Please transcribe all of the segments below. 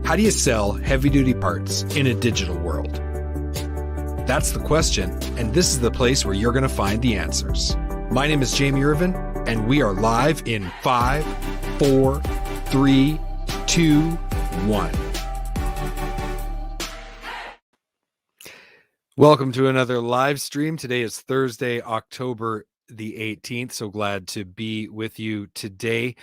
How do you sell heavy-duty parts in a digital world? That's the question, and this is the place where you're going to find the answers. My name is Jamie Irvin, and we are live in 5, 4, 3, 2, 1. Welcome to another live stream. Today is Thursday, October the 18th. So glad to be with you today.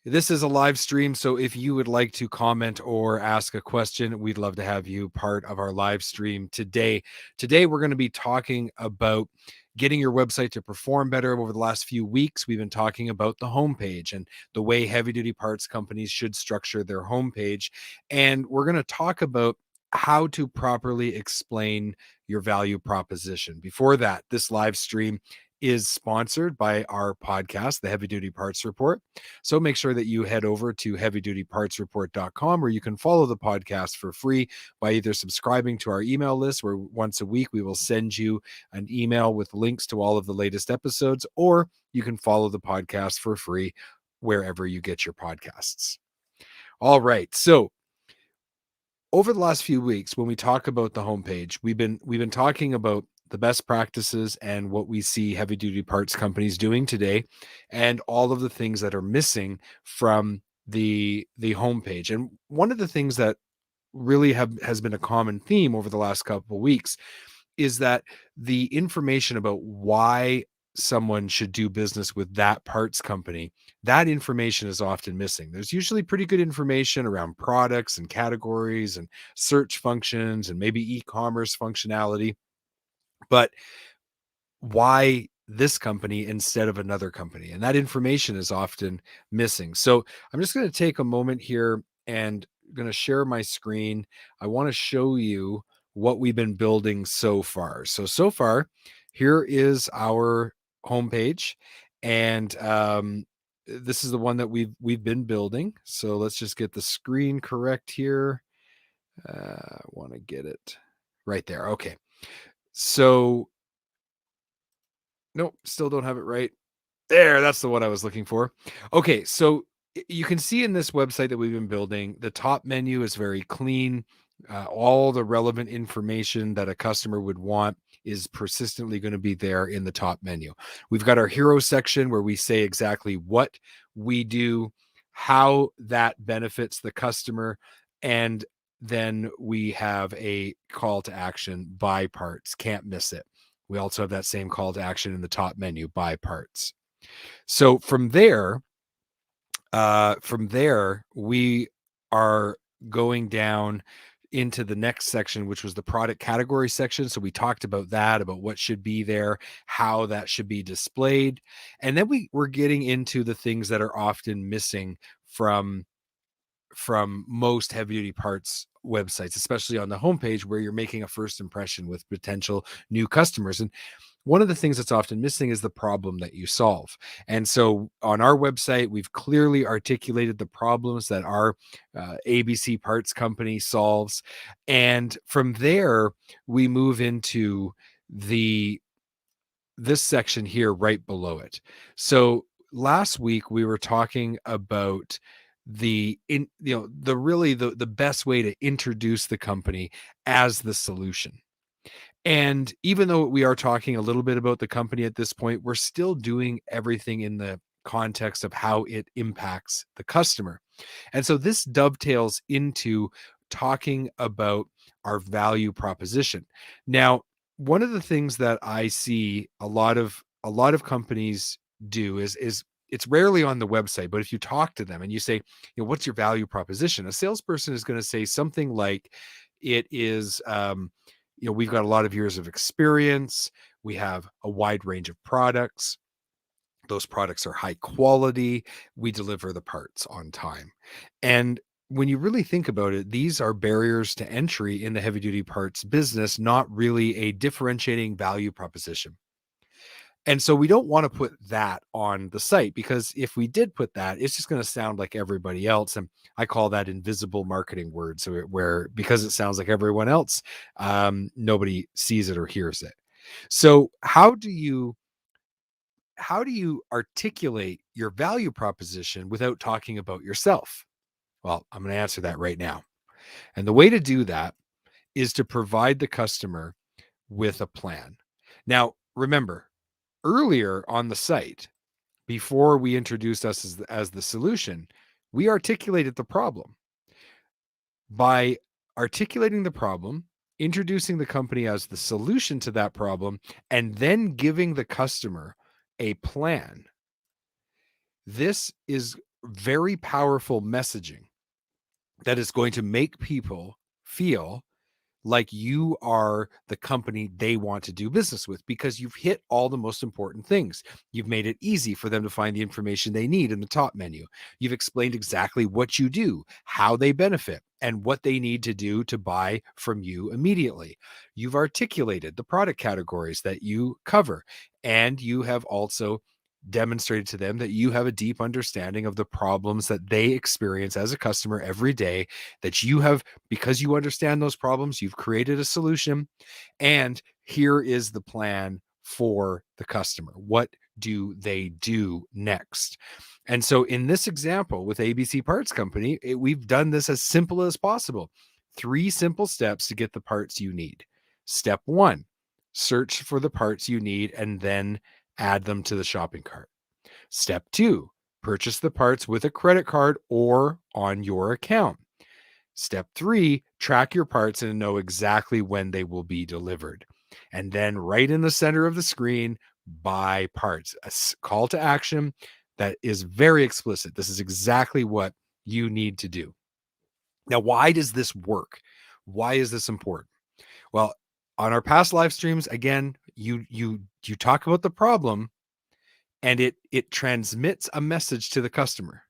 This is a live stream, so if you would like to comment or ask a question, we'd love to have you part of our live stream today. Today, we're going to be talking about getting your website to perform better. Over the last few weeks, we've been talking about the homepage and the way heavy-duty parts companies should structure their homepage. And we're going to talk about how to properly explain your value proposition. Before that, this live stream is sponsored by our podcast, the Heavy Duty Parts Report. So make sure that you head over to heavydutypartsreport.com, where you can follow the podcast for free by either subscribing to our email list, where once a week we will send you an email with links to all of the latest episodes, or you can follow the podcast for free wherever you get your podcasts. All right. So over the last few weeks, when we talk about the homepage, we've been talking about the best practices and what we see heavy duty parts companies doing today, and all of the things that are missing from the homepage. And one of the things that really has been a common theme over the last couple of weeks is that the information about why someone should do business with that parts company, that information is often missing. There's usually pretty good information around products and categories and search functions and maybe e-commerce functionality, but why this company instead of another company? And that information is often missing. So I'm just going to take a moment here and going to share my screen. I want to show you what we've been building so far. So far, here is our homepage, and this is the one that we've been building. So let's just get the screen correct here. I want to get it right there. Okay. So nope, still don't have it right. There, that's the one I was looking for. Okay, so you can see in this website that we've been building, the top menu is very clean. All the relevant information that a customer would want is persistently going to be there in the top menu. We've got our hero section where we say exactly what we do, how that benefits the customer, and then we have a call to action: buy parts. Can't miss it. We also have that same call to action in the top menu: buy parts. So from there, we are going down into the next section, which was the product category section. So we talked about that, about what should be there, how that should be displayed. And then we're getting into the things that are often missing from most heavy duty parts websites, especially on the homepage where you're making a first impression with potential new customers. And one of the things that's often missing is the problem that you solve. And so on our website, we've clearly articulated the problems that our ABC parts company solves. And from there, we move into this section here right below it. So last week we were talking about the best way to introduce the company as the solution. And even though we are talking a little bit about the company at this point, we're still doing everything in the context of how it impacts the customer. And so this dovetails into talking about our value proposition. Now, one of the things that I see a lot of companies do is it's rarely on the website, but if you talk to them and you say, what's your value proposition? A salesperson is going to say something like, it is, we've got a lot of years of experience. We have a wide range of products. Those products are high quality. We deliver the parts on time. And when you really think about it, these are barriers to entry in the heavy duty parts business, not really a differentiating value proposition. And so we don't want to put that on the site, because if we did put that, it's just going to sound like everybody else. And I call that invisible marketing words, where because it sounds like everyone else, nobody sees it or hears it. So how do you articulate your value proposition without talking about yourself? Well, I'm going to answer that right now. And the way to do that is to provide the customer with a plan. Now, remember, earlier on the site, before we introduced us as the solution, we articulated the problem. By articulating the problem, introducing the company as the solution to that problem, and then giving the customer a plan, this is very powerful messaging that is going to make people feel like you are the company they want to do business with, because you've hit all the most important things. You've made it easy for them to find the information they need in the top menu. You've explained exactly what you do, how they benefit, and what they need to do to buy from you immediately. You've articulated the product categories that you cover, and you have also demonstrated to them that you have a deep understanding of the problems that they experience as a customer every day, that you have, because you understand those problems, you've created a solution, and here is the plan for the customer. What do they do next? And so in this example with ABC Parts Company, we've done this as simple as possible. 3 simple steps to get the parts you need. Step 1, search for the parts you need and then add them to the shopping cart. Step 2, purchase the parts with a credit card or on your account. Step 3, track your parts and know exactly when they will be delivered. And then right in the center of the screen, buy parts. A call to action that is very explicit. This is exactly what you need to do. Now, why does this work? Why is this important? Well, on our past live streams, again, you talk about the problem and it transmits a message to the customer.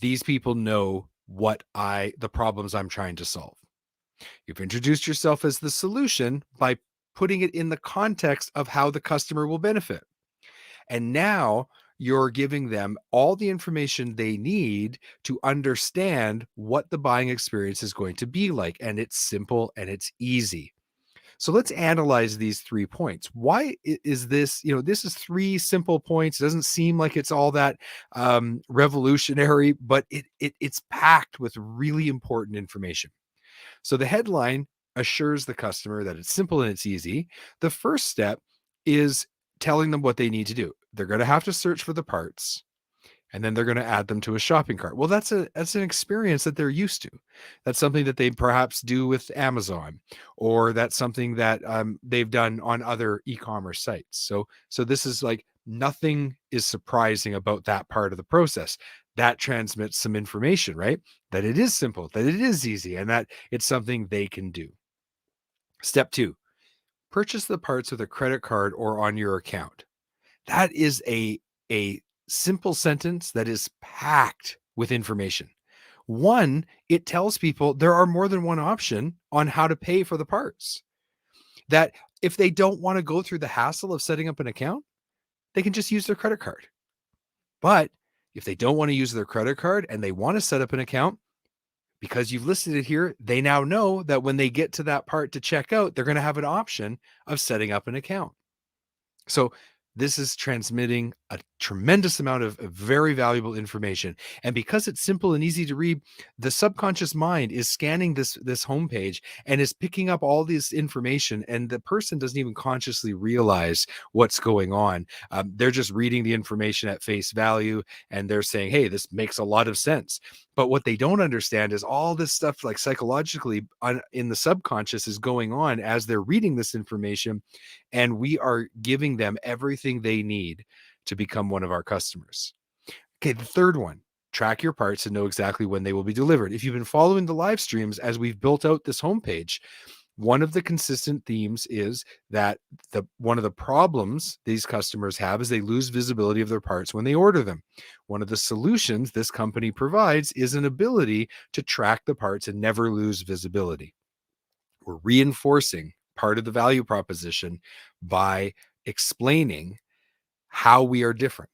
These people know the problems I'm trying to solve. You've introduced yourself as the solution by putting it in the context of how the customer will benefit. And now you're giving them all the information they need to understand what the buying experience is going to be like. And it's simple and it's easy. So let's analyze these 3 points. Why is this? This is 3 simple points. It doesn't seem like it's all that revolutionary, but it's packed with really important information. So the headline assures the customer that it's simple and it's easy. The first step is telling them what they need to do. They're going to have to search for the parts, and then they're going to add them to a shopping cart. Well, that's an experience that they're used to. That's something that they perhaps do with Amazon, or that's something that they've done on other e-commerce sites. So this is like, nothing is surprising about that part of the process. That transmits some information, right? That it is simple, that it is easy, and that it's something they can do. Step 2, purchase the parts with a credit card or on your account. That is a simple sentence that is packed with information. One, it tells people there are more than one option on how to pay for the parts. That if they don't want to go through the hassle of setting up an account, they can just use their credit card. But if they don't want to use their credit card and they want to set up an account, because you've listed it here, they now know that when they get to that part to check out, they're going to have an option of setting up an account. So this is transmitting a tremendous amount of very valuable information. And because it's simple and easy to read, the subconscious mind is scanning this homepage and is picking up all this information. And the person doesn't even consciously realize what's going on. They're just reading the information at face value and they're saying, hey, this makes a lot of sense. But what they don't understand is all this stuff, like psychologically in the subconscious, is going on as they're reading this information. And we are giving them everything they need to become one of our customers. Okay, the third one, track your parts and know exactly when they will be delivered. If you've been following the live streams as we've built out this homepage, one of the consistent themes is that one of the problems these customers have is they lose visibility of their parts when they order them. One of the solutions this company provides is an ability to track the parts and never lose visibility. We're reinforcing part of the value proposition by explaining how we are different,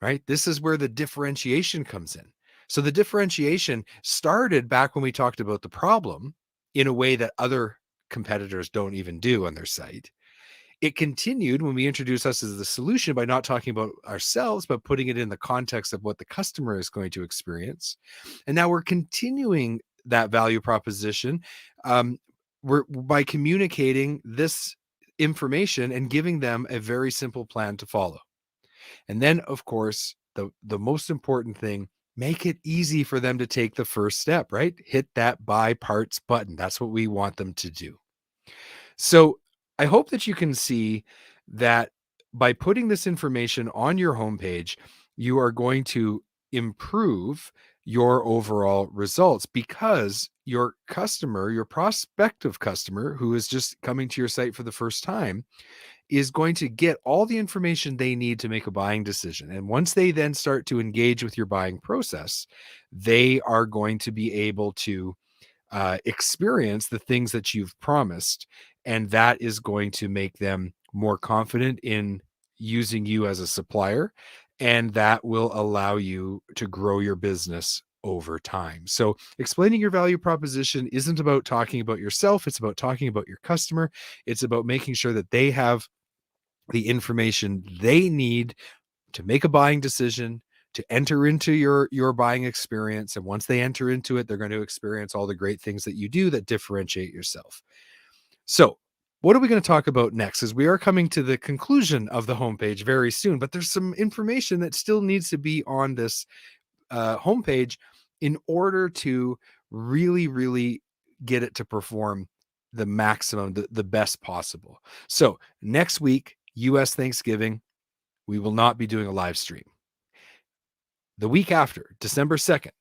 right? This is where the differentiation comes in. So the differentiation started back when we talked about the problem in a way that other competitors don't even do on their site. It continued when we introduced us as the solution by not talking about ourselves, but putting it in the context of what the customer is going to experience. And now we're continuing that value proposition, we're by communicating this information and giving them a very simple plan to follow. And then, of course, the most important thing, make it easy for them to take the first step, right? Hit that buy parts button. That's what we want them to do. So I hope that you can see that by putting this information on your homepage, you are going to improve your overall results, because your customer, your prospective customer who is just coming to your site for the first time, is going to get all the information they need to make a buying decision. And once they then start to engage with your buying process, they are going to be able to experience the things that you've promised. And that is going to make them more confident in using you as a supplier. And that will allow you to grow your business over time. So explaining your value proposition isn't about talking about yourself. It's about talking about your customer. It's about making sure that they have the information they need to make a buying decision, to enter into your buying experience. And once they enter into it, they're going to experience all the great things that you do that differentiate yourself. So what are we going to talk about next? As we are coming to the conclusion of the homepage very soon, but there's some information that still needs to be on this homepage in order to really, really get it to perform the maximum, the best possible. So next week, US Thanksgiving, we will not be doing a live stream. The week after, December 2nd,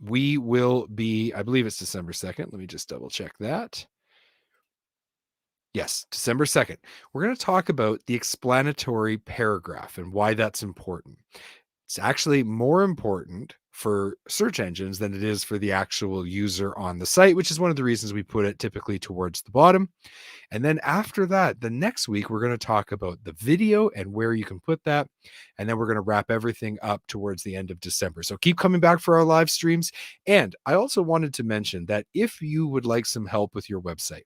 we will be, I believe it's December 2nd. Let me just double check that. Yes, December 2nd. We're going to talk about the explanatory paragraph and why that's important. It's actually more important for search engines than it is for the actual user on the site, which is one of the reasons we put it typically towards the bottom. And then after that, the next week, we're going to talk about the video and where you can put that. And then we're going to wrap everything up towards the end of December. So keep coming back for our live streams. And I also wanted to mention that if you would like some help with your website,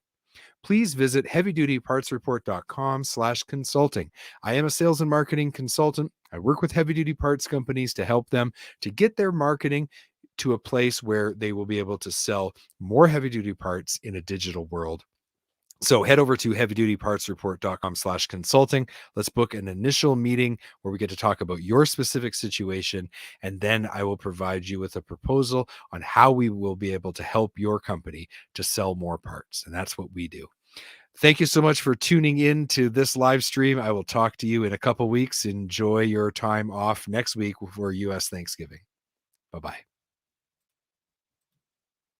please visit heavydutypartsreport.com/consulting. I am a sales and marketing consultant. I work with heavy duty parts companies to help them to get their marketing to a place where they will be able to sell more heavy duty parts in a digital world. So head over to heavydutypartsreport.com/consulting. Let's book an initial meeting where we get to talk about your specific situation. And then I will provide you with a proposal on how we will be able to help your company to sell more parts. And that's what we do. Thank you so much for tuning in to this live stream. I will talk to you in a couple weeks. Enjoy your time off next week for US Thanksgiving. Bye-bye.